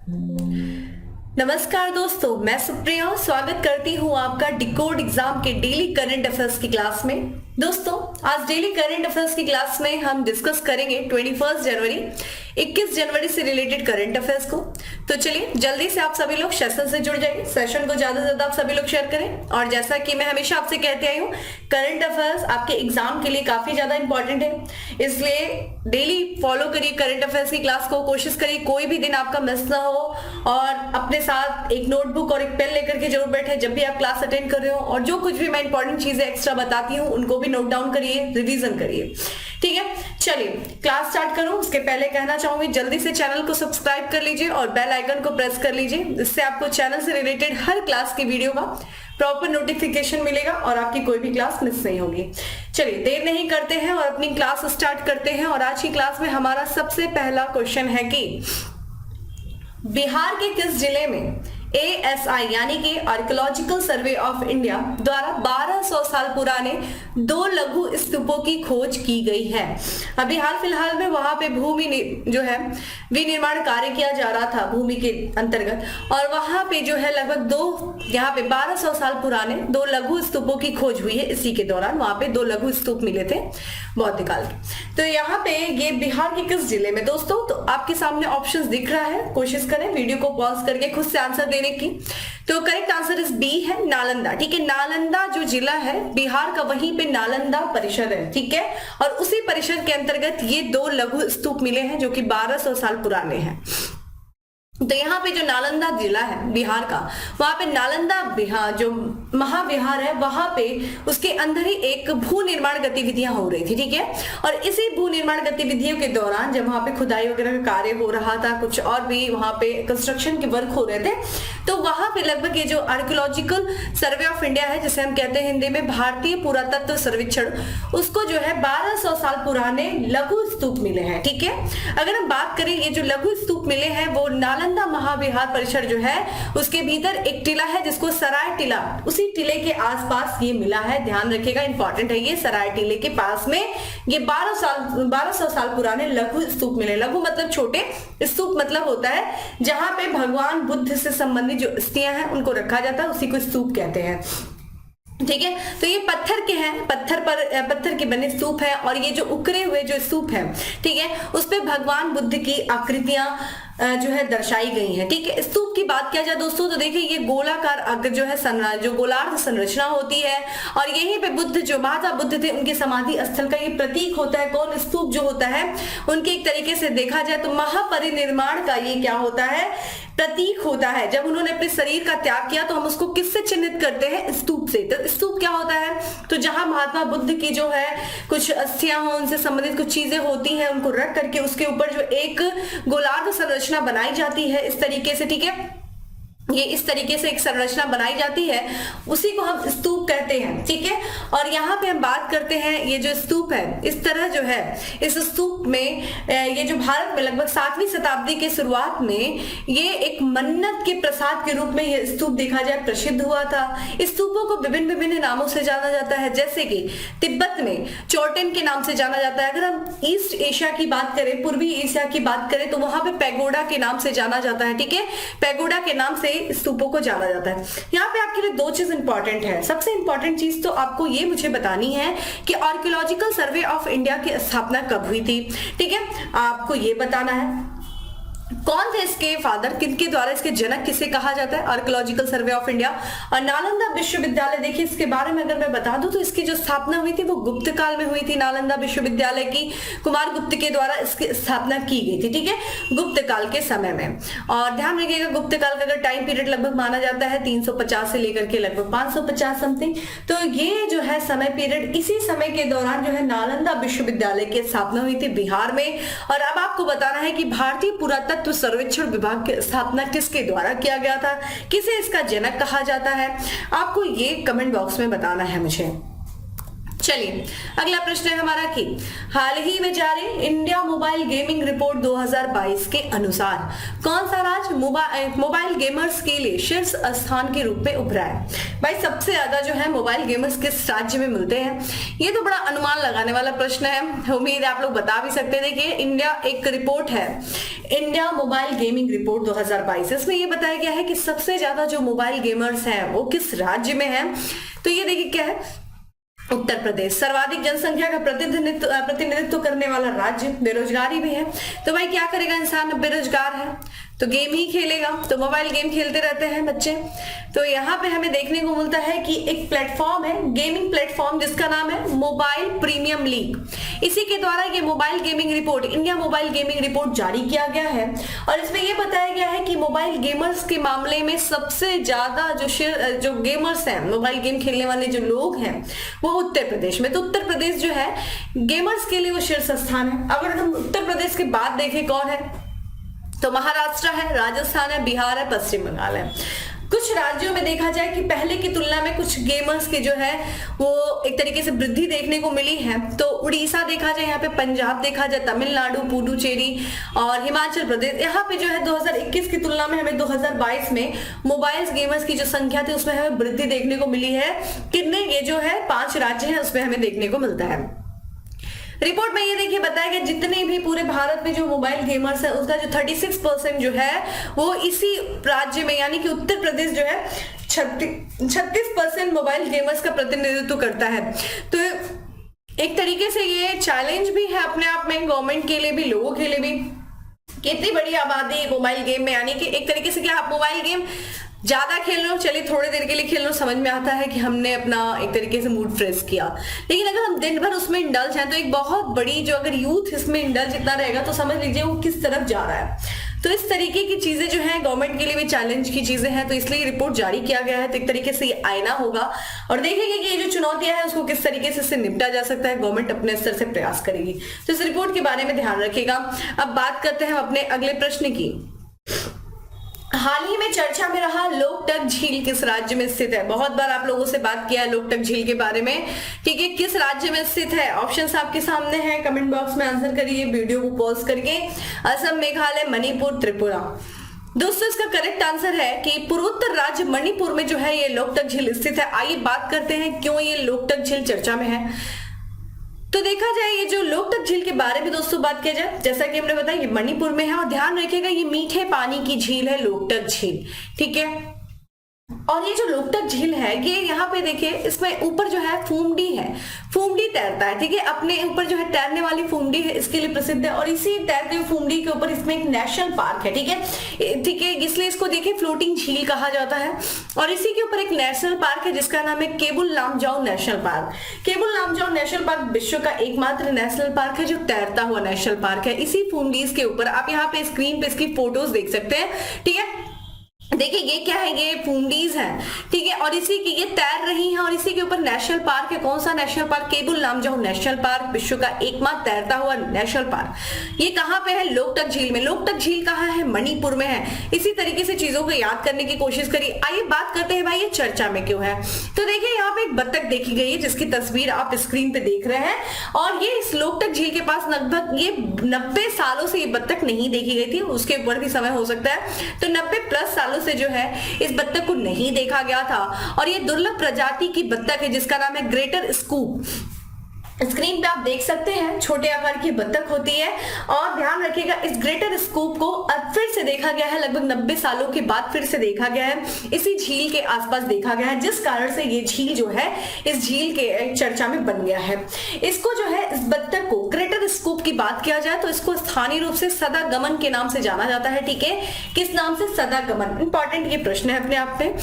नमस्कार दोस्तों, मैं सुप्रिया स्वागत करती हूँ आपका डिकोड एग्जाम के डेली करंट अफेयर्स की क्लास में। दोस्तों, आज डेली करंट अफेयर्स की क्लास में हम डिस्कस करेंगे 21 जनवरी 21 जनवरी से रिलेटेड करंट अफेयर्स को। तो चलिए जल्दी से आप सभी लोग सेशन से जुड़ जाइए, सेशन को ज्यादा से ज्यादा आप सभी लोग शेयर करें। और जैसा कि मैं हमेशा आपसे कहते आई हूँ, करंट अफेयर्स आपके एग्जाम के लिए काफी ज्यादा इंपॉर्टेंट है, इसलिए डेली फॉलो करिए करंट अफेयर्स की क्लास को। कोशिश करिए कोई भी दिन आपका मिस ना हो और अपने साथ एक नोटबुक और एक पेन लेकर के जरूर बैठे जब भी आप क्लास अटेंड कर रहे हो। और जो कुछ भी मैं इंपॉर्टेंट चीजें एक्स्ट्रा बताती हूँ उनको भी नोट डाउन करिए, रिवीजन करिए। ठीक है, चलिए क्लास स्टार्ट करूं उसके पहले कहना चाहूंगी जल्दी से चैनल को सब्सक्राइब कर लीजिए और बेल आइकन को प्रेस कर लीजिए। इससे आपको चैनल से रिलेटेड हर क्लास की वीडियो का प्रॉपर नोटिफिकेशन मिलेगा और आपकी कोई भी क्लास मिस नहीं होगी। चलिए देर नहीं करते हैं और अपनी क्लास स्टार्ट करते हैं। और आज की क्लास में हमारा सबसे पहला क्वेश्चन है कि बिहार के किस जिले में ASI यानी कि आर्कियोलॉजिकल सर्वे ऑफ इंडिया द्वारा 1200 साल पुराने 2 लघु स्तूपों की खोज की गई है। अभी हाल फिलहाल में वहां पे भूमि जो है विनिर्माण कार्य किया जा रहा था भूमि के अंतर्गत, और वहां पे जो है लगभग यहाँ पे 1200 साल पुराने 2 लघु स्तूपों की खोज हुई है। इसी के दौरान वहां पे 2 लघु स्तूप मिले थे बौद्ध काल के। तो यहाँ पे ये बिहार के किस जिले में दोस्तों, तो आपके सामने ऑप्शंस दिख रहा है, कोशिश करें वीडियो को पॉज करके खुद से आंसर देने की। तो करेक्ट आंसर इज बी है नालंदा। ठीक है, नालंदा जो जिला है बिहार का, वहीं पे नालंदा परिषद है। ठीक है, और उसी परिषद के अंतर्गत ये 2 लघु स्तूप मिले हैं जो कि 1200 साल पुराने हैं। तो यहाँ पे जो नालंदा जिला है बिहार का, वहां पे नालंदा बिहार जो महाविहार है, वहां पे उसके अंदर ही एक भू निर्माण गतिविधियां हो रही थी। ठीक है, और इसी भू निर्माण गतिविधियों के दौरान जब वहां पे खुदाई वगैरह का कार्य हो रहा था, कुछ और भी वहां पे कंस्ट्रक्शन के वर्क हो रहे थे, तो वहां पे लगभग ये जो आर्कियोलॉजिकल सर्वे ऑफ इंडिया है, जिसे हम कहते हैं हिंदी में भारतीय पुरातत्व सर्वेक्षण, उसको जो है 1200 साल पुराने लघु स्तूप मिले हैं। ठीक है, अगर हम बात करें ये जो लघु स्तूप मिले हैं वो नालंदा महाविहार परिसर जो है उसके भीतर एक टिला है जिसको सराय टिला, उसी टिले के आसपास ये मिला है। ध्यान रखिएगा, इंपॉर्टेंट है ये, सराय टिले के पास में ये 1200 साल पुराने लघु स्तूप मिले। लघु मतलब छोटे, स्तूप मतलब होता है जहां पे भगवान बुद्ध से संबंधित जो अस्थियां हैं उनको रखा जाता है, उसी को स्तूप कहते हैं। ठीक है, तो ये पत्थर के हैं, पत्थर के बने स्तूप है, और ये जो उकरे हुए जो स्तूप है, ठीक है, उस पे भगवान बुद्ध की आकृतियां जो है दर्शाई गई हैं। ठीक है, स्तूप की बात किया जाए दोस्तों तो देखिए ये गोलाकार जो है जो गोलार्ध संरचना होती है, और यहीं पे बुद्ध जो महात्मा बुद्ध थे उनके समाधि स्थल का ये प्रतीक होता है। कौन? स्तूप जो होता है उनके एक तरीके से देखा जाए तो महापरिनिर्माण का ये क्या होता है? प्रतीक होता है। जब उन्होंने अपने शरीर का त्याग किया तो हम उसको किससे चिन्हित करते हैं? स्तूप से। तो स्तूप क्या होता है? तो जहां महात्मा बुद्ध की जो है कुछ अस्थियां हो, उनसे संबंधित कुछ चीजें होती हैं, उनको रख करके उसके ऊपर जो एक गोलार्ध संरचना बनाई जाती है इस तरीके से। ठीक है, ये इस तरीके से एक संरचना बनाई जाती है, उसी को हम स्तूप कहते हैं। ठीक है, और यहाँ पे हम बात करते हैं ये जो स्तूप है, इस तरह जो है इस स्तूप में ये जो भारत में लगभग 7वीं शताब्दी के शुरुआत में ये एक मन्नत के प्रसाद के रूप में ये स्तूप देखा जाए प्रसिद्ध हुआ था। इस स्तूपों को विभिन्न विभिन्न नामों से जाना जाता है, जैसे कि तिब्बत में चोटेन के नाम से जाना जाता है। अगर हम ईस्ट एशिया की बात करें, पूर्वी एशिया की बात करें, तो वहां पे पैगोडा के नाम से जाना जाता है। ठीक है, पैगोडा के नाम से स्तूपों को जाना जाता है। यहाँ पे आपके लिए 2 चीज इंपॉर्टेंट है। सबसे इंपॉर्टेंट चीज तो आपको ये मुझे बतानी है कि आर्कियोलॉजिकल सर्वे ऑफ इंडिया की स्थापना कब हुई थी। ठीक है, आपको ये बताना है कौन थे इसके फादर, किनके द्वारा इसके जनक किसे कहा जाता है, आर्कियोलॉजिकल सर्वे ऑफ इंडिया। और नालंदा विश्वविद्यालय, देखिए इसके बारे में अगर मैं बता दूं तो इसकी जो स्थापना हुई थी वो गुप्त काल में हुई थी। नालंदा विश्वविद्यालय की कुमार गुप्त के द्वारा इसकी स्थापना की गई थी। ठीक है, गुप्त काल के समय में। और ध्यान रखिएगा गुप्त काल का अगर टाइम पीरियड लगभग माना जाता है 350 से लेकर के लगभग 550 समथिंग, तो ये जो है समय पीरियड, इसी समय के दौरान जो है नालंदा विश्वविद्यालय की स्थापना हुई थी बिहार में। और अब आपको बताना है कि भारतीय पुरातत्व सर्वेक्षण विभाग की स्थापना किसके द्वारा किया गया था, किसे इसका जनक कहा जाता है, आपको ये कमेंट बॉक्स में बताना है मुझे। चलिए अगला प्रश्न है हमारा कि हाल ही में जारी इंडिया मोबाइल गेमिंग रिपोर्ट 2022 के अनुसार कौन सा राज्य मोबाइल गेमर्स के लिए शीर्ष स्थान के रूप में उभरा है। भाई सबसे ज्यादा जो है मोबाइल गेमर्स किस राज्य में मिलते हैं, ये तो बड़ा अनुमान लगाने वाला प्रश्न है। उम्मीद है आप लोग बता भी सकते थे कि इंडिया एक रिपोर्ट है इंडिया मोबाइल गेमिंग रिपोर्ट 2022, इसमें ये बताया गया है कि सबसे ज्यादा जो मोबाइल गेमर्स हैं वो किस राज्य में है। तो ये देखिए क्या है, उत्तर प्रदेश सर्वाधिक जनसंख्या का प्रतिनिधित्व करने वाला राज्य, बेरोजगारी भी है। तो भाई क्या करेगा इंसान, बेरोजगार है तो गेम ही खेलेगा, तो मोबाइल गेम खेलते रहते हैं बच्चे। तो यहाँ पे हमें देखने को मिलता है कि एक प्लेटफॉर्म है, गेमिंग प्लेटफॉर्म, जिसका नाम है मोबाइल प्रीमियम लीग। इसी के द्वारा ये mobile gaming report, India mobile gaming report जारी किया गया है और इसमें यह बताया गया है कि मोबाइल गेमर्स के मामले में सबसे ज्यादा जो गेमर्स हैं, मोबाइल गेम खेलने वाले जो लोग हैं वो उत्तर प्रदेश में। तो उत्तर प्रदेश जो है गेमर्स के लिए वो शीर्ष स्थान है। अगर हम उत्तर प्रदेश के बाद देखें कौन है, तो महाराष्ट्र है, राजस्थान है, बिहार है, पश्चिम बंगाल है। कुछ राज्यों में देखा जाए कि पहले की तुलना में कुछ गेमर्स की जो है वो एक तरीके से वृद्धि देखने को मिली है। तो उड़ीसा देखा जाए, यहाँ पे पंजाब देखा जाए, तमिलनाडु, पुडुचेरी और हिमाचल प्रदेश, यहाँ पे जो है 2021 की तुलना में हमें 2022 में मोबाइल गेमर्स की जो संख्या थी उसमें हमें वृद्धि देखने को मिली है। कितने, ये जो है 5 राज्य हैं उसमें हमें देखने को मिलता है। रिपोर्ट में ये देखिए बताया गया जितने भी पूरे भारत में जो मोबाइल गेमर्स है उसका जो 36% जो है वो इसी राज्य में, यानी कि उत्तर प्रदेश जो है 36% मोबाइल गेमर्स का प्रतिनिधित्व करता है। तो एक तरीके से ये चैलेंज भी है अपने आप में, गवर्नमेंट के लिए भी, लोगों के लिए भी, कितनी बड़ी आबादी मोबाइल गेम में, यानी कि एक तरीके से क्या आप मोबाइल गेम ज्यादा खेल लो, चलिए थोड़ी देर के लिए खेल लो, समझ में आता है कि हमने अपना एक तरीके से मूड फ्रेश किया। लेकिन अगर हम दिन भर उसमें इंडल्ज हैं तो एक बहुत बड़ी जो अगर यूथ इसमें इंडल्ज इतना रहेगा तो समझ लीजिए वो किस तरफ जा रहा है। तो इस तरीके की चीजें जो है गवर्नमेंट के लिए भी चैलेंज की चीजें हैं, तो इसलिए रिपोर्ट जारी किया गया है। तो एक तरीके से ये आईना होगा और देखेंगे कि ये जो चुनौतियां हैं उसको किस तरीके से इससे निपटा जा सकता है। गवर्नमेंट अपने स्तर से प्रयास करेगी, तो इस रिपोर्ट के बारे में ध्यान रखिएगा। अब बात करते हैं अपने अगले प्रश्न की। हाल ही में चर्चा में रहा लोकटक झील किस राज्य में स्थित है। बहुत बार आप लोगों से बात किया है लोकटक झील के बारे में, ठीक है, किस राज्य में स्थित है। ऑप्शंस आपके सामने हैं, कमेंट बॉक्स में आंसर करिए वीडियो को पॉज करके। असम, मेघालय, मणिपुर, त्रिपुरा। दोस्तों इसका करेक्ट आंसर है कि पूर्वोत्तर राज्य मणिपुर में जो है ये लोकटक झील स्थित है। आइए बात करते हैं क्यों ये लोकटक झील चर्चा में है। तो देखा जाए ये जो लोकटक झील के बारे में दोस्तों बात किया जाए, जैसा कि हमने बताया ये मणिपुर में है और ध्यान रखिएगा ये मीठे पानी की झील है लोकटक झील, ठीक है। और ये जो लोकटक झील है ये यहाँ पे देखिए इसमें ऊपर जो है फूमडी है, फूमडी तैरता है, ठीक है, अपने ऊपर जो है तैरने वाली फूमडी है, इसके लिए प्रसिद्ध है। और इसी तैरते हुए फूमडी के ऊपर इसमें एक नेशनल पार्क है, ठीक है, ठीक है, इसलिए इसको देखिए फ्लोटिंग झील कहा जाता है। और इसी के ऊपर एक नेशनल पार्क है जिसका नाम है Keibul Lamjao national park. Keibul Lamjao national park विश्व का एकमात्र नेशनल पार्क है जो तैरता हुआ नेशनल पार्क है। इसी फूमडीज के ऊपर आप यहाँ पे स्क्रीन पे इसकी फोटोज देख सकते हैं, ठीक है। देखिए ये क्या है, ये फूमडीज हैं, ठीक है, और इसी की ये तैर रही हैं और इसी के ऊपर नेशनल पार्क है। कौन सा national park? Keibul Lamjao national park, विश्व का एकमात्र तैरता हुआ नेशनल पार्क। ये कहाँ पे है? लोकटक झील में। लोकटक झील कहाँ है? मणिपुर में है। इसी तरीके से चीजों को याद करने की कोशिश करिए। आइए बात करते हैं भाई ये चर्चा में क्यों है। तो देखिए यहाँ पे एक बत्तख देखी गई है जिसकी तस्वीर आप स्क्रीन पे देख रहे हैं और ये इस लोकटक झील के पास लगभग ये 90 सालों से ये बत्तख नहीं देखी गई थी, उसके ऊपर भी समय हो सकता है। तो 90+ सालों से जो है इस बत्तख को नहीं देखा गया था और ये दुर्लभ प्रजाति की बत्तख है जिसका नाम है ग्रेटर स्कूप। स्क्रीन पे आप देख सकते हैं छोटे आकार की बत्तख होती है और ध्यान रखिएगा इस ग्रेटर स्कूप को अब फिर से देखा गया है, लगभग 90 सालों के बाद फिर से देखा गया है, इसी झील के आसपास देखा गया है, जिस कारण से ये झील जो है इस झील के चर्चा में बन गया है। इसको जो है इस बत्तख को ग्रेटर स्कूप की बात किया जाए तो इसको स्थानीय रूप से सदागमन के नाम से जाना जाता है, ठीक है। किस नाम से? सदागमन। इंपॉर्टेंट ये प्रश्न है अपने आप में।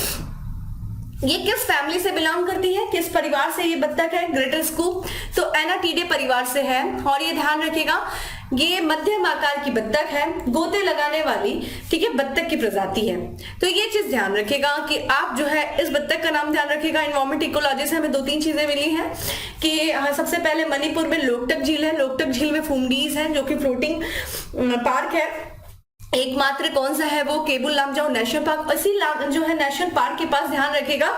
ये किस फैमिली से बिलोंग करती है, किस परिवार से ये बत्तख है? ग्रेटर स्कूप तो एनाटीडे परिवार से है और ये ध्यान रखिएगा ये मध्यम आकार की बत्तख है, गोते लगाने वाली, ठीक है, बत्तख की प्रजाति है। तो ये चीज ध्यान रखिएगा कि आप जो है इस बत्तख का नाम ध्यान रखिएगा। एनवायरमेंट इकोलॉजी से हमें 2-3 चीजें मिली हैं कि सबसे पहले मणिपुर में लोकटक झील है, लोकटक झील में फूमडीज है जो कि फ्लोटिंग पार्क है। एकमात्र कौन सा है वो केबुल लामजाओ नेशनल पार्क। इसी जो है नेशनल पार्क के पास ध्यान रखेगा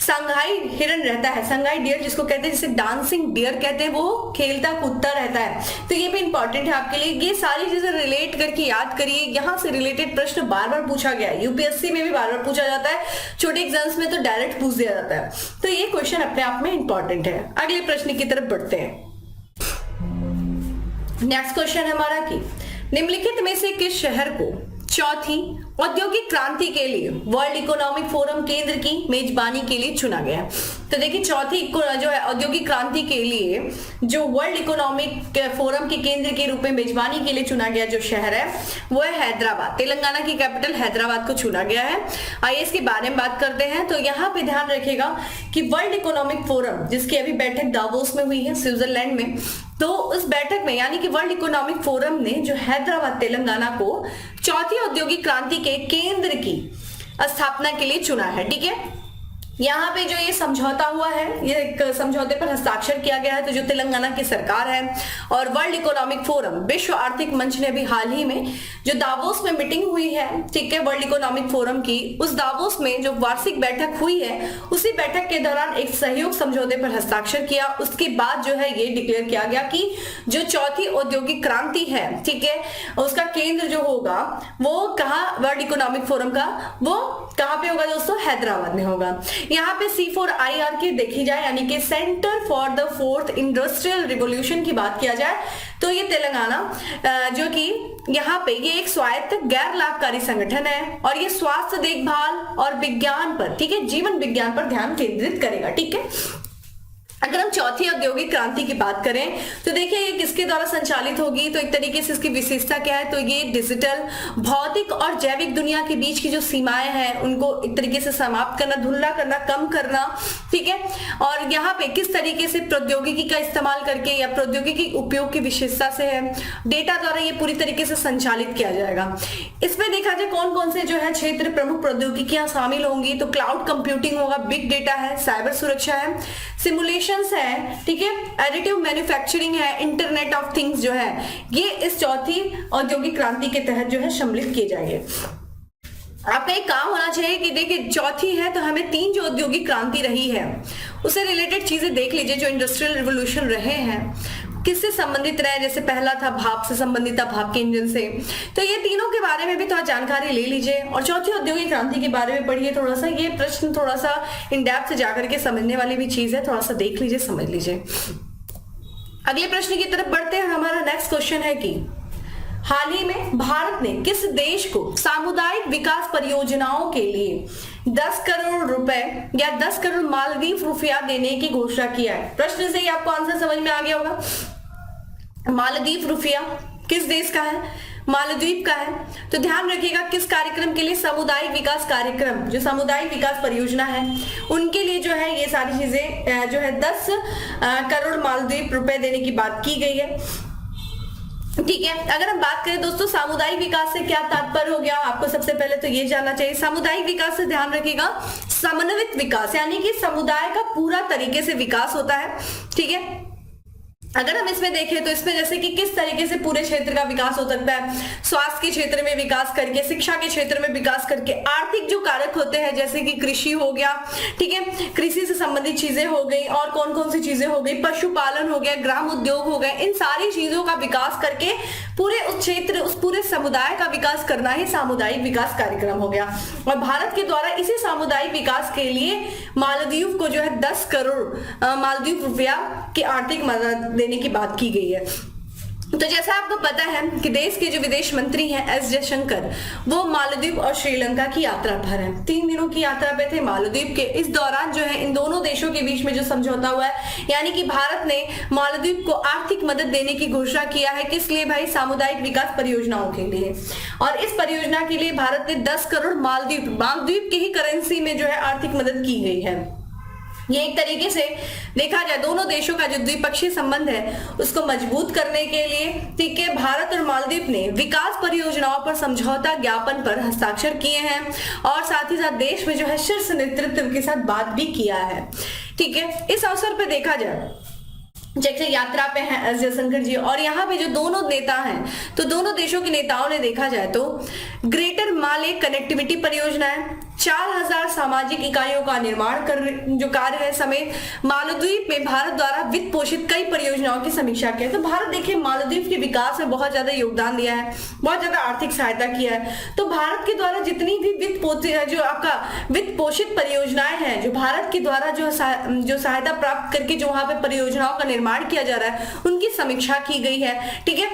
संघाई हिरन रहता है, संघाई डियर जिसको कहते हैं, जिसे डांसिंग डियर कहते हैं, वो खेलता कूदता रहता है। तो ये भी इंपॉर्टेंट है आपके लिए। ये सारी चीजें रिलेट करके याद करिए, यहाँ से रिलेटेड प्रश्न बार बार पूछा गया है, यूपीएससी में भी बार बार पूछा जाता है, छोटे एग्जाम्स में तो डायरेक्ट पूछ दिया जाता है। तो ये क्वेश्चन अपने आप में इंपॉर्टेंट है। अगले प्रश्न की तरफ बढ़ते हैं। नेक्स्ट क्वेश्चन है हमारा कि निम्नलिखित में से किस शहर को चौथी औद्योगिक क्रांति के लिए वर्ल्ड इकोनॉमिक फोरम केंद्र की मेजबानी के लिए चुना गया है। तो देखिए चौथी जो है औद्योगिक क्रांति के लिए जो वर्ल्ड इकोनॉमिक फोरम के केंद्र के रूप में मेजबानी के लिए चुना गया जो शहर है वो है हैदराबाद। तेलंगाना की कैपिटल हैदराबाद को चुना गया है। आइए इसके बारे में बात करते हैं। तो यहाँ पे ध्यान रखेगा कि वर्ल्ड इकोनॉमिक फोरम जिसकी अभी बैठक दावोस में हुई है स्विट्जरलैंड में, तो उस बैठक में यानी कि वर्ल्ड इकोनॉमिक फोरम ने जो हैदराबाद तेलंगाना को चौथी औद्योगिक क्रांति के केंद्र की स्थापना के लिए चुना है। ठीक है, यहाँ पे जो ये समझौता हुआ है, ये एक समझौते पर हस्ताक्षर किया गया है। तो जो तेलंगाना की सरकार है और वर्ल्ड इकोनॉमिक फोरम विश्व आर्थिक मंच ने अभी हाल ही में जो दावोस में मीटिंग हुई है, ठीक है, वर्ल्ड इकोनॉमिक फोरम की, उस दावोस में जो वार्षिक बैठक हुई है उसी बैठक के दौरान एक सहयोग समझौते पर हस्ताक्षर किया। उसके बाद जो है ये डिक्लेयर किया गया कि जो चौथी औद्योगिक क्रांति है, ठीक है, उसका केंद्र जो होगा वो कहाँ, वर्ल्ड इकोनॉमिक फोरम का वो कहाँ पे होगा दोस्तों, हैदराबाद में होगा। यहाँ पे C4IR की देखी जाए यानी कि centre for the fourth industrial revolution की बात किया जाए तो ये तेलंगाना जो कि यहाँ पे ये एक स्वायत्त गैर लाभकारी संगठन है और ये स्वास्थ्य देखभाल और विज्ञान पर, ठीक है, जीवन विज्ञान पर ध्यान केंद्रित करेगा। ठीक है, अगर हम चौथी औद्योगिक क्रांति की बात करें तो देखिए ये किसके द्वारा संचालित होगी। तो एक तरीके से इसकी विशेषता क्या है, तो ये डिजिटल, भौतिक और जैविक दुनिया के बीच की जो सीमाएं हैं उनको एक तरीके से समाप्त करना, धुंधला करना, कम करना, ठीक है, और यहाँ पे किस तरीके से प्रौद्योगिकी का इस्तेमाल करके या प्रौद्योगिकी उपयोग की विशेषता से है, डेटा द्वारा ये पूरी तरीके से संचालित किया जाएगा। इसमें देखा जाए कौन कौन से जो है क्षेत्र प्रमुख प्रौद्योगिकियां शामिल होंगी, तो क्लाउड कंप्यूटिंग होगा, बिग डेटा है, साइबर सुरक्षा है, सिमुलेशन है, ठीक है, एडिटिव मैन्युफैक्चरिंग है, इंटरनेट ऑफ थिंग्स जो है, ये इस चौथी औद्योगिक क्रांति के तहत जो है सम्मिलित किए जाएंगे। आपका एक काम होना चाहिए कि देखिए चौथी है तो हमें तीन जो औद्योगिक क्रांति रही है उससे रिलेटेड चीजें देख लीजिए। जो इंडस्ट्रियल रिवोल्यूशन रहे हैं किससे संबंधित रहे, जैसे पहला था भाप से संबंधित था, भाप के इंजन से, तो ये तीनों के बारे में भी थोड़ा जानकारी ले लीजिए और चौथी औद्योगिक क्रांति के बारे में पढ़िए थोड़ा सा। ये प्रश्न थोड़ा सा इन डेप्थ से जाकर के समझने वाली भी चीज है, थोड़ा सा देख लीजिए, समझ लीजिए। अगले प्रश्न की तरफ बढ़ते हैं। हमारा नेक्स्ट क्वेश्चन है कि हाल ही में भारत ने किस देश को सामुदायिक विकास परियोजनाओं के लिए 10 करोड़ रुपए या 10 करोड़ मालदीव रुपया देने की घोषणा किया है। प्रश्न से ही आपको आंसर समझ में आ गया होगा। मालदीव रुपया किस देश का है, मालदीव का है। तो ध्यान रखिएगा किस कार्यक्रम के लिए, सामुदायिक विकास कार्यक्रम, जो सामुदायिक विकास परियोजना है उनके लिए जो है ये सारी चीजें जो है 10 करोड़ मालदीव रुपए देने की बात की गई है। ठीक है, अगर हम बात करें दोस्तों सामुदायिक विकास से क्या तात्पर्य हो गया, आपको सबसे पहले तो ये जानना चाहिए। सामुदायिक विकास से ध्यान रखिएगा समन्वित विकास, यानी कि समुदाय का पूरा तरीके से विकास होता है। ठीक है, अगर हम इसमें देखें तो इसमें जैसे कि किस तरीके से पूरे क्षेत्र का विकास हो सकता है, स्वास्थ्य के क्षेत्र में विकास करके, शिक्षा के क्षेत्र में विकास करके, आर्थिक जो कारक होते हैं जैसे कि कृषि हो गया, ठीक है, कृषि से संबंधित चीजें हो गई, और कौन कौन सी चीजें हो गई, पशुपालन हो गया, ग्राम उद्योग हो गए, इन सारी चीजों का विकास करके पूरे उस क्षेत्र, उस पूरे समुदाय का विकास करना ही सामुदायिक विकास कार्यक्रम हो गया। और भारत के द्वारा इसी सामुदायिक विकास के लिए मालदीव को जो है 10 करोड़ मालदीव रुपया की आर्थिक मदद देने की बात की गई है। तो जैसा आपको पता है कि देश के जो विदेश मंत्री हैं एस जयशंकर, वो मालदीव और श्रीलंका की यात्रा पर हैं। 3 दिनों की यात्रा पे थे मालदीव के। इस दौरान जो है इन दोनों देशों के बीच में जो समझौता हुआ है, यानी कि भारत ने मालदीव को आर्थिक मदद देने की घोषणा किया है। किस लिए भाई, सामुदायिक विकास परियोजनाओं के लिए। और इस परियोजना के लिए भारत ने 10 करोड़ मालदीव की ही करेंसी में जो है आर्थिक मदद की गई है। ये एक तरीके से देखा जाए दोनों देशों का जो द्विपक्षीय संबंध है उसको मजबूत करने के लिए, ठीक है, भारत और मालदीव ने विकास परियोजनाओं पर समझौता ज्ञापन पर हस्ताक्षर किए हैं और साथ ही साथ देश में जो है शीर्ष नेतृत्व के साथ बात भी किया है। ठीक है, इस अवसर पर देखा जाए जैसे यात्रा पे हैं एस जयशंकर जी, और यहाँ पे जो दोनों नेता हैं, तो दोनों देशों के नेताओं ने देखा जाए तो ग्रेटर माले कनेक्टिविटी परियोजना है, 4000 सामाजिक इकाइयों का निर्माण कर जो कार्य है समेत मालदीव में भारत द्वारा वित्त पोषित कई परियोजनाओं की समीक्षा की है। तो भारत देखिए मालदीव के विकास में बहुत ज्यादा योगदान दिया है, बहुत ज्यादा आर्थिक सहायता किया है। तो भारत के द्वारा जितनी भी वित्त पोषित परियोजनाएं हैं, जो भारत के द्वारा जो सहायता प्राप्त करके जो वहां पे परियोजनाओं का निर्माण किया जा रहा है, उनकी समीक्षा की गई है। ठीक है,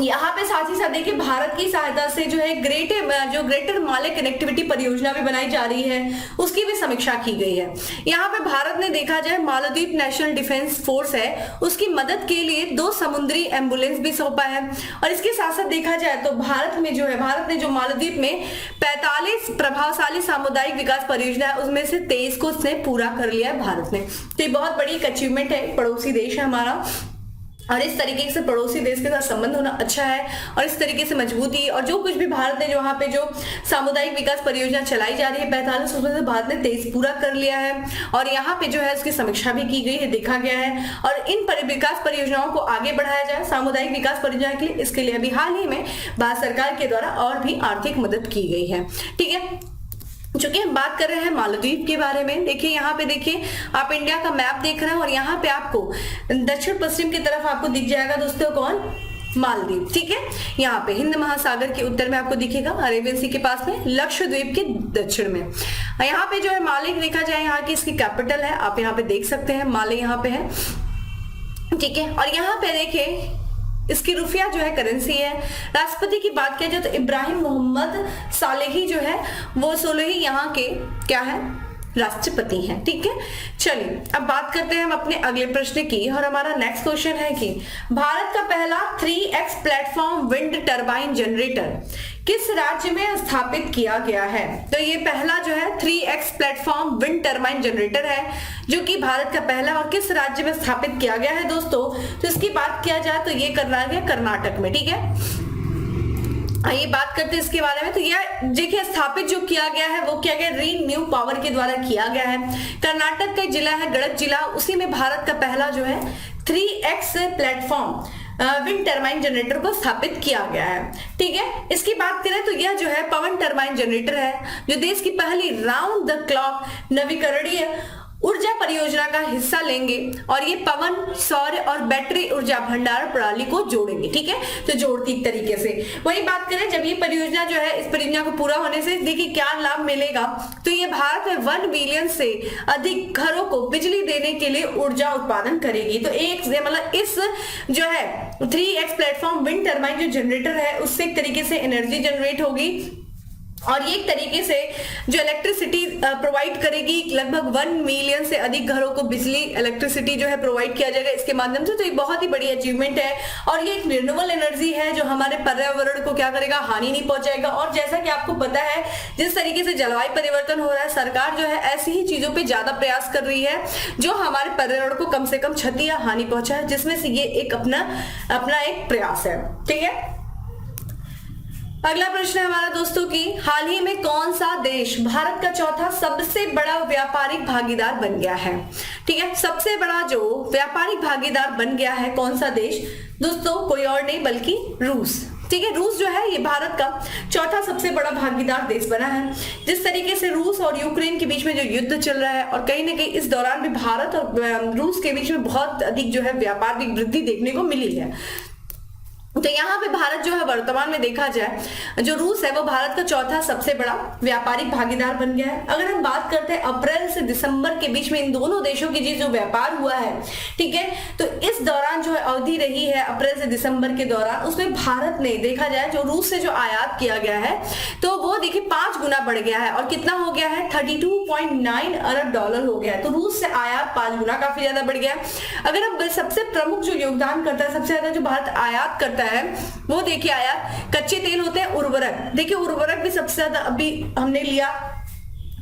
यहाँ पे साथ ही साथ देखिए भारत की सहायता से जो है ग्रेटर माले कनेक्टिविटी परियोजना भी बनाई जा रही है, उसकी भी समीक्षा की गई है। यहाँ पे भारत ने देखा जाए मालदीव नेशनल डिफेंस फोर्स है, उसकी मदद के लिए 2 समुद्री एम्बुलेंस भी सौंपा है। और इसके साथ साथ देखा जाए तो भारत ने जो मालदीव में 45 प्रभावशाली सामुदायिक विकास परियोजना है, उसमें से 23 को उसने पूरा कर लिया है भारत ने। तो ये बहुत बड़ी एक अचीवमेंट है, पड़ोसी देश है हमारा, और इस तरीके से पड़ोसी देश के साथ संबंध होना अच्छा है, और इस तरीके से मजबूती और जो कुछ भी भारत ने जो वहां पे जो सामुदायिक विकास परियोजना चलाई जा रही है 45, उसमें से भारत ने 23 पूरा कर लिया है। और यहाँ पे जो है उसकी समीक्षा भी की गई है, देखा गया है, और इन विकास परियोजनाओं को आगे बढ़ाया जाए सामुदायिक विकास परियोजना के लिए। इसके लिए अभी हाल ही में भारत सरकार के द्वारा और भी आर्थिक मदद की गई है। ठीक है, चूंकि हम बात कर रहे हैं मालदीव के बारे में, देखिए यहाँ पे देखिए आप इंडिया का मैप देख रहे हैं, और यहाँ पे आपको दक्षिण पश्चिम की तरफ आपको दिख जाएगा दोस्तों कौन, मालदीव। ठीक है, यहाँ पे हिंद महासागर के उत्तर में आपको दिखेगा, अरेबियन सी के पास में, लक्षद्वीप के दक्षिण में। यहाँ पे जो है माले देखा जाए, यहाँ की इसकी कैपिटल है, आप यहाँ पे देख सकते हैं माले यहाँ पे है। ठीक है, और यहाँ पे देखिए इसकी रुपया जो है करेंसी है। राष्ट्रपति की बात किया जाए तो इब्राहिम मोहम्मद सालेही जो है वो सोलेही यहाँ के क्या है, राष्ट्रपति हैं। ठीक है, चलिए अब बात करते हैं हम अपने अगले प्रश्न की, और हमारा नेक्स्ट क्वेश्चन है कि भारत का पहला 3x platform wind turbine generator किस राज्य में स्थापित किया गया है। तो ये पहला जो है 3x platform wind turbine generator है, जो कि भारत का पहला, और किस राज्य में स्थापित किया गया है दोस्तों। तो इसकी बात किया जाए तो ये करना गया कर्नाटक में। ठीक है, आइए बात करते हैं इसके बारे में। तो यह देखिए स्थापित जो किया गया है वो किया गया रीन न्यू पावर के द्वारा किया गया है। कर्नाटक का जिला है गड़क जिला, उसी में भारत का पहला जो है 3x platform wind turbine generator को स्थापित किया गया है। ठीक है, इसकी बात करें तो यह जो है पवन टरबाइन जनरेटर है, जो देश की पहली राउंड द क्लॉक नवीकरणीय ऊर्जा परियोजना का हिस्सा लेंगे, और ये पवन, सौर और बैटरी ऊर्जा भंडारण प्रणाली को जोड़ेंगे। ठीक है, तो जोड़ती एक तरीके से। वही बात करें जब ये परियोजना जो है, इस परियोजना को पूरा होने से देखिए क्या लाभ मिलेगा। तो ये भारत में 1 बिलियन से अधिक घरों को बिजली देने के लिए ऊर्जा उत्पादन करेगी। तो एक मतलब इस जो है 3x प्लेटफॉर्म विंड टरबाइन जो जनरेटर है, उससे एक तरीके से एनर्जी जनरेट होगी, और ये एक तरीके से जो इलेक्ट्रिसिटी प्रोवाइड करेगी, लगभग 1 मिलियन से अधिक घरों को बिजली इलेक्ट्रिसिटी जो है प्रोवाइड किया जाएगा इसके माध्यम से। तो ये बहुत ही बड़ी अचीवमेंट है, और ये एक रिन्यूएबल एनर्जी है जो हमारे पर्यावरण को क्या करेगा, हानि नहीं पहुंचाएगा। और जैसा कि आपको पता है जिस तरीके से जलवायु परिवर्तन हो रहा है, सरकार जो है ऐसी ही चीजों पे ज्यादा प्रयास कर रही है जो हमारे पर्यावरण को कम से कम क्षति या हानि पहुंचाए, जिसमें से ये एक अपना एक प्रयास है। ठीक है, अगला प्रश्न है हमारा दोस्तों की, हाल ही में कौन सा देश भारत का चौथा सबसे बड़ा व्यापारिक भागीदार बन गया है। ठीक है, सबसे बड़ा जो व्यापारिक भागीदार बन गया है कौन सा देश दोस्तों, कोई और नहीं बल्कि रूस। ठीक है, रूस जो है ये भारत का चौथा सबसे बड़ा भागीदार देश बना है। जिस तरीके से रूस और यूक्रेन के बीच में जो युद्ध चल रहा है, और कहीं ना कहीं इस दौरान भी भारत और रूस के बीच में बहुत अधिक जो है व्यापारिक वृद्धि देखने को मिली है। तो यहाँ पे भारत जो है वर्तमान में देखा जाए, जो रूस है वो भारत का चौथा सबसे बड़ा व्यापारिक भागीदार बन गया है। अगर हम बात करते हैं अप्रैल से दिसंबर के बीच में इन दोनों देशों के बीच जो व्यापार हुआ है, ठीक है, तो इस दौरान जो है अवधि रही है अप्रैल से दिसंबर के दौरान, उसमें भारत ने देखा जाए जो रूस से जो आयात किया गया है तो वो देखिए 5 गुना बढ़ गया है, और कितना हो गया है 32.9 अरब डॉलर हो गया है। तो रूस से आयात 5 गुना काफी ज्यादा बढ़ गया। अगर अब सबसे प्रमुख जो योगदान करता है, सबसे ज्यादा जो भारत आयात करता है वो देखिए आयात कच्चे तेल होते हैं, उर्वरक, देखिए उर्वरक भी सबसे ज्यादा अभी हमने लिया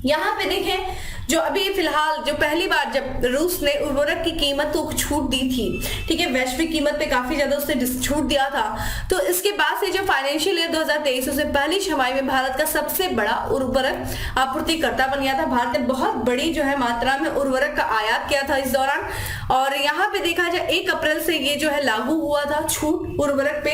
यहाँ पे देखें, जो अभी फिलहाल जो पहली बार जब रूस ने उर्वरक की कीमत को छूट दी थी, ठीक है, वैश्विक कीमत पे काफी ज्यादा उसने छूट दिया था, तो इसके बाद से जो फाइनेंशियल ईयर 2023 उससे पहली छमाही में भारत का सबसे बड़ा उर्वरक आपूर्तिकर्ता बन गया था। भारत ने बहुत बड़ी जो है मात्रा में उर्वरक का आयात किया था इस दौरान। और यहाँ पे देखा जाए 1 अप्रैल से ये जो है लागू हुआ था छूट उर्वरक पे।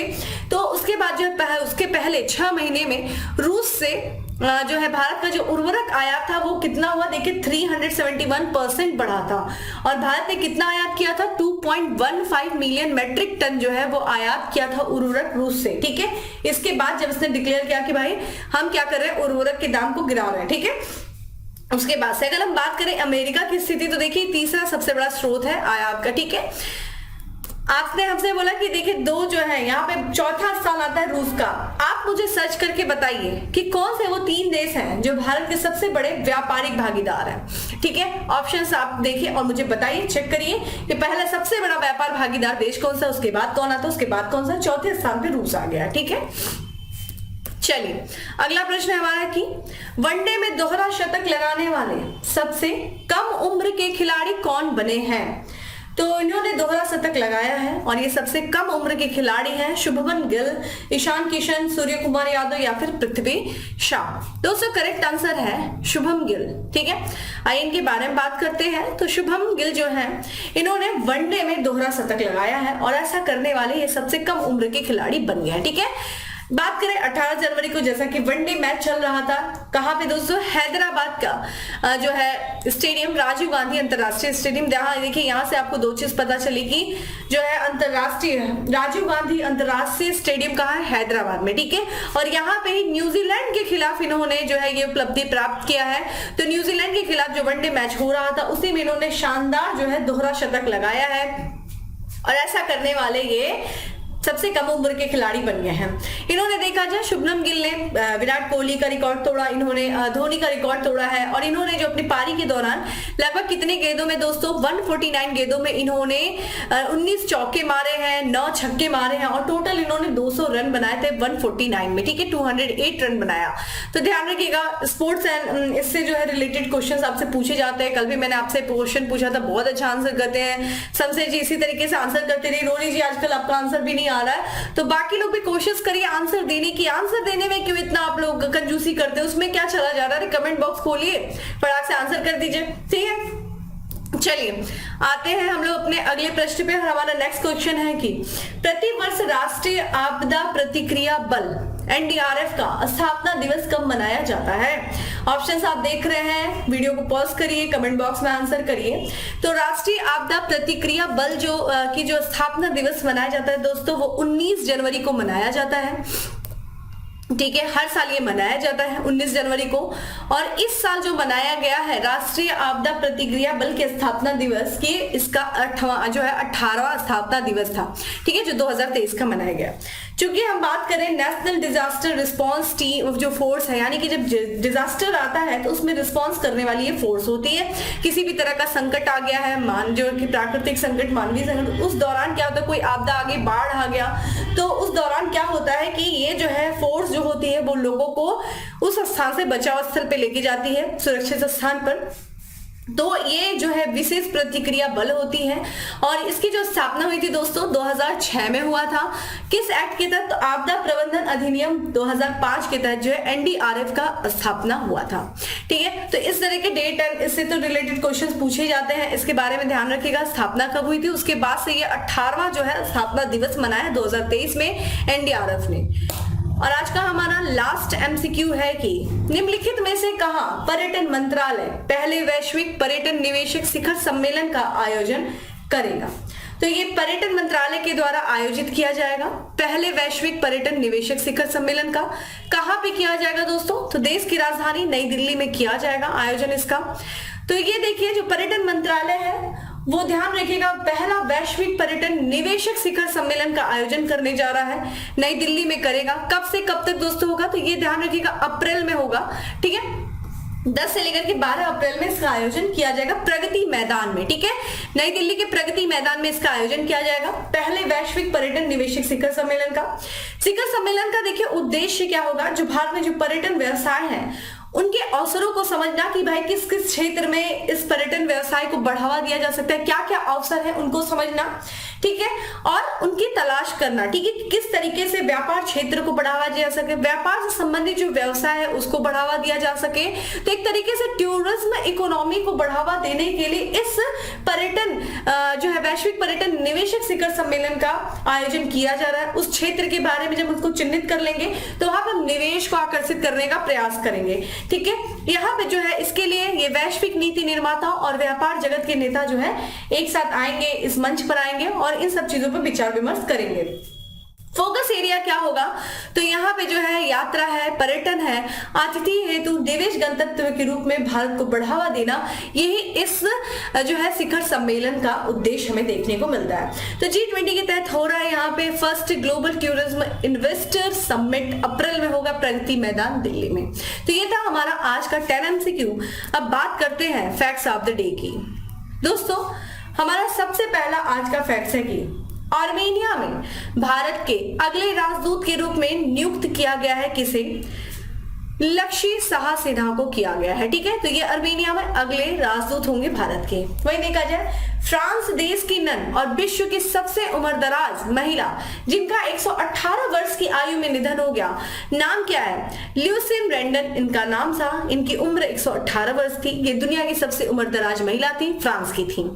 तो उसके बाद जो है उसके पहले 6 महीने में रूस से जो है भारत का जो उर्वरक आयात था वो कितना हुआ, देखिए 371% बढ़ा था। और भारत ने कितना आयात किया था, 2.15 मिलियन मेट्रिक टन जो है वो आयात किया था उर्वरक रूस से, ठीक है। इसके बाद जब इसने डिक्लेयर किया कि भाई हम क्या कर रहे हैं, उर्वरक के दाम को गिरा रहे हैं, ठीक है। उसके बाद से अगर हम बात करें अमेरिका की स्थिति, तो देखिए तीसरा सबसे बड़ा स्रोत है आयात का, ठीक है। आपने हमसे बोला कि देखिए 2 जो है, यहाँ पे चौथा स्थान आता है रूस का। आप मुझे सर्च करके बताइए कि कौन से वो 3 देश हैं जो भारत के सबसे बड़े व्यापारिक भागीदार हैं, ठीक है। ऑप्शंस आप देखिए और मुझे बताइए, चेक करिए कि पहला सबसे बड़ा व्यापार भागीदार देश कौन सा, उसके बाद कौन आता, उसके बाद कौन सा, चौथे स्थान पे रूस आ गया, ठीक है। चलिए अगला प्रश्न है हमारा कि वनडे में दोहरा शतक लगाने वाले सबसे कम उम्र के खिलाड़ी कौन बने हैं। तो इन्होंने दोहरा शतक लगाया है और ये सबसे कम उम्र के खिलाड़ी हैं शुभमन गिल, ईशान किशन, सूर्य कुमार यादव या फिर पृथ्वी शॉ। दोस्तों करेक्ट आंसर है शुभम गिल, ठीक है। आइए इनके बारे में बात करते हैं। तो शुभम गिल जो है इन्होंने वनडे में दोहरा शतक लगाया है और ऐसा करने वाले ये सबसे कम उम्र के खिलाड़ी बन गए हैं, ठीक है। बात करें 18 जनवरी को जैसा कि वनडे मैच चल रहा था, कहां पे दोस्तों, हैदराबाद का जो है स्टेडियम राजीव गांधी अंतरराष्ट्रीय स्टेडियम। जहां देखिए यहाँ से आपको 2 चीज पता चली कि जो है अंतरराष्ट्रीय राजीव गांधी अंतरराष्ट्रीय स्टेडियम कहाँ है, हैदराबाद में, ठीक है। और यहाँ पे ही न्यूजीलैंड के खिलाफ इन्होंने जो है ये उपलब्धि प्राप्त किया है। तो न्यूजीलैंड के खिलाफ जो वनडे मैच हो रहा था उसी में इन्होंने शानदार जो है दोहरा शतक लगाया है और ऐसा करने वाले ये सबसे कम उम्र के खिलाड़ी बन गए हैं। इन्होंने देखा जाए शुभमन गिल ने विराट कोहली का रिकॉर्ड तोड़ा, इन्होंने धोनी का रिकॉर्ड तोड़ा है। और इन्होंने जो अपनी पारी के दौरान लगभग कितने गेंदों में दोस्तों, 149 गेंदों में इन्होंने 19 चौके मारे हैं, 9 छक्के मारे हैं और टोटल इन्होंने 200 रन बनाए थे 149 में, ठीक है। 208 रन बनाया। तो ध्यान रखिएगा स्पोर्ट्स एंड इससे जो है रिलेटेड क्वेश्चन आपसे पूछे जाते हैं। कल भी मैंने आपसे क्वेश्चन पूछा था, बहुत अच्छा आंसर करते हैं, समझे जी इसी तरीके से आंसर करते रहिए। रोनी जी आजकल आपका आंसर भी नहीं आ रहा है, तो बाकी लोग भी कोशिश करिए आंसर देने की। आंसर देने में क्यों इतना आप लोग कंजूसी करते हैं, उसमें क्या चला जा रहा है, कमेंट बॉक्स खोलिए, फटाक से आंसर कर दीजिए, ठीक है। चलिए आते हैं हम लोग अपने अगले प्रश्न पे। और हमारा नेक्स्ट क्वेश्चन है कि प्रतिवर्ष राष्ट्रीय आपदा प्रतिक्रिया बल एनडीआरएफ का स्थापना दिवस कब मनाया जाता है। ऑप्शंस आप देख रहे हैं, वीडियो को पॉज करिए, कमेंट बॉक्स में आंसर करिए। तो राष्ट्रीय आपदा प्रतिक्रिया बल की जो स्थापना दिवस मनाया जाता है दोस्तों, वो 19 जनवरी को मनाया जाता है, ठीक है। हर साल ये मनाया जाता है 19 जनवरी को। और इस साल जो मनाया गया है राष्ट्रीय आपदा प्रतिक्रिया बल के स्थापना दिवस की, इसका 18वां स्थापना दिवस था, ठीक है, जो 2023 का मनाया गया। चूंकि हम बात करें नेशनल डिजास्टर रिस्पांस टीम जो फोर्स है, यानी कि जब डिजास्टर आता है तो उसमें रिस्पांस करने वाली ये फोर्स होती है। किसी भी तरह का संकट आ गया है, मान जो कि प्राकृतिक संकट, मानवीय संकट, उस दौरान क्या होता है, कोई आपदा आ गई, बाढ़ आ गया, तो उस दौरान क्या होता है कि ये जो है फोर्स जो होती है वो लोगों को उस स्थान से बचाव स्थल पे लेके जाती है, सुरक्षित स्थान पर। तो ये जो है विशेष प्रतिक्रिया बल होती है। और इसकी जो स्थापना हुई थी दोस्तों 2006 में हुआ था। किस एक्ट के तहत, तो आपदा प्रबंधन अधिनियम 2005 के तहत जो है एनडीआरएफ का स्थापना हुआ था, ठीक है। तो इस तरह के डेट एंड इससे तो रिलेटेड क्वेश्चंस पूछे जाते हैं, इसके बारे में ध्यान रखिएगा। स्थापना कब हुई थी, उसके बाद से ये 18वां जो है स्थापना दिवस मनाया 2023 में एनडीआरएफ ने। और आज का हमारा लास्ट एमसीक्यू है कि निम्नलिखित में से कहां पर्यटन मंत्रालय पहले वैश्विक पर्यटन निवेशक शिखर सम्मेलन का आयोजन करेगा। तो ये पर्यटन मंत्रालय के द्वारा आयोजित किया जाएगा पहले वैश्विक पर्यटन निवेशक शिखर सम्मेलन का। कहां पे किया जाएगा दोस्तों, तो देश की राजधानी नई दिल्ली में किया जाएगा आयोजन इसका। तो ये देखिए जो पर्यटन मंत्रालय है वो ध्यान रखिएगा पहला वैश्विक पर्यटन निवेशक शिखर सम्मेलन का आयोजन करने जा रहा है, नई दिल्ली में करेगा। कब से कब तक दोस्तों होगा, तो ये ध्यान रखिएगा अप्रैल में होगा, ठीक है। 10 से लेकर के 12 अप्रैल में इसका आयोजन किया जाएगा प्रगति मैदान में, ठीक है। नई दिल्ली के प्रगति मैदान में इसका आयोजन किया जाएगा पहले वैश्विक पर्यटन निवेशक शिखर सम्मेलन का। शिखर सम्मेलन का देखिए उद्देश्य क्या होगा, जो भारत में जो पर्यटन व्यवसाय है उनके अवसरों को समझना कि भाई किस किस क्षेत्र में इस पर्यटन व्यवसाय को बढ़ावा दिया जा सकता है, क्या क्या अवसर है उनको समझना, ठीक है, और उनकी तलाश करना, ठीक है, किस तरीके से व्यापार क्षेत्र को बढ़ावा दिया जा सके, व्यापार से संबंधित जो व्यवसाय है उसको बढ़ावा दिया जा सके। तो एक तरीके से टूरिज्म इकोनॉमी को बढ़ावा देने के लिए इस पर्यटन जो है वैश्विक पर्यटन निवेशक शिखर सम्मेलन का आयोजन किया जा रहा है। उस क्षेत्र के बारे में जब उसको चिन्हित कर लेंगे तो वहां पर निवेश को आकर्षित करने का प्रयास करेंगे, ठीक है। यहाँ पे जो है इसके लिए ये वैश्विक नीति निर्माता और व्यापार जगत के नेता जो है एक साथ आएंगे, इस मंच पर आएंगे और इन सब चीजों पर विचार विमर्श करेंगे। फोकस एरिया क्या होगा, तो यहाँ पे जो है यात्रा है, पर्यटन है, अतिथि हेतु निवेश गंतव्य के रूप में भारत को बढ़ावा देना, यही इस जो है शिखर सम्मेलन का उद्देश्य हमें देखने को मिलता है। तो G20 के तहत हो रहा है यहाँ पे first global tourism investor summit, April में होगा प्रगति मैदान दिल्ली में। तो ये था हमारा आज का 10 MCQ। अब बात करते हैं फैक्ट्स ऑफ द डे की। दोस्तों हमारा सबसे पहला आज का फैक्ट है कि आर्मेनिया में भारत के अगले राजदूत के रूप में नियुक्त किया गया है किसे, लक्ष्य शाह सिन्हा को किया गया है, ठीक है। तो ये आर्मेनिया में अगले राजदूत होंगे भारत के। वहीं देखा जाए फ्रांस देश की नन और विश्व की सबसे उम्रदराज महिला जिनका 118 वर्ष की आयु में निधन हो गया, नाम क्या है, ल्यूसिन ब्रेंडन इनका नाम था। इनकी उम्र 118 वर्ष थी। ये दुनिया की सबसे उम्रदराज महिला थी, फ्रांस की थी।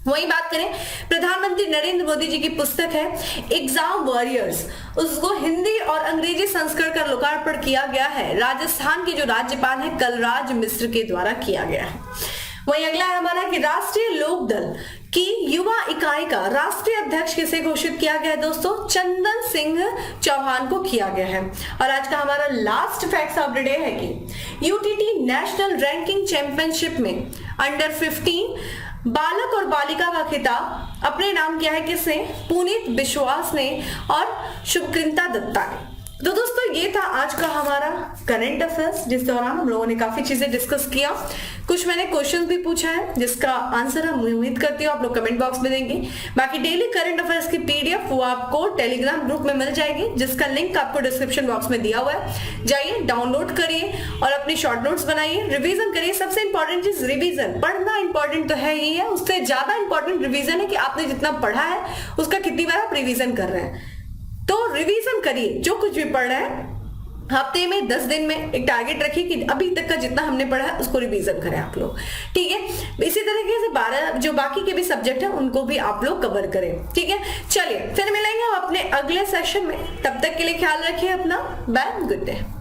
वही बात करें प्रधानमंत्री नरेंद्र मोदी जी की पुस्तक है एग्जाम वॉरियर्स, उसको हिंदी और अंग्रेजी संस्करण का लोकार्पण किया गया है राजस्थान के जो राज्यपाल हैं कलराज मिश्र के द्वारा किया गया है। वही अगला है हमारा कि राष्ट्रीय लोक दल की युवा इकाई का राष्ट्रीय अध्यक्ष किसे घोषित किया गया है, दोस्तों चंदन सिंह चौहान को किया गया है। और आज का हमारा last fact of the day है कि यूटीटी नेशनल रैंकिंग चैंपियनशिप में अंडर 15 बालक और बालिका का खिताब अपने नाम किया है किसने, पुनीत विश्वास ने और शुभकृंता दत्ता ने। तो दोस्तों ये था आज का हमारा करंट अफेयर्स, जिस दौरान हम लोगों ने काफी चीजें डिस्कस किया। कुछ मैंने क्वेश्चंस भी पूछा है जिसका आंसर हम उम्मीद करती हूँ आप लोग कमेंट बॉक्स में देंगे। बाकी डेली करंट अफेयर्स की PDF वो आपको टेलीग्राम ग्रुप में मिल जाएगी, जिसका लिंक आपको डिस्क्रिप्शन बॉक्स में दिया हुआ है। जाइए डाउनलोड करिए और अपनी शॉर्ट नोट्स बनाइए, रिवीजन करिए। सबसे इंपॉर्टेंट चीज रिवीजन, पढ़ना इंपॉर्टेंट तो है ही है, उससे ज्यादा इंपॉर्टेंट रिवीजन है कि आपने जितना पढ़ा है उसका कितनी बार आप रिवीजन कर रहे हैं। तो रिवीजन करिए, जो कुछ भी पढ़ रहे हैं हफ्ते में 10 दिन में एक टारगेट रखिए कि अभी तक का जितना हमने पढ़ा है उसको रिवीजन करें आप लोग, ठीक है। इसी तरीके से 12 जो बाकी के भी सब्जेक्ट है उनको भी आप लोग कवर करें, ठीक है। चलिए फिर मिलेंगे हम अपने अगले सेशन में, तब तक के लिए ख्याल रखिए अपना, बाय, गुड डे।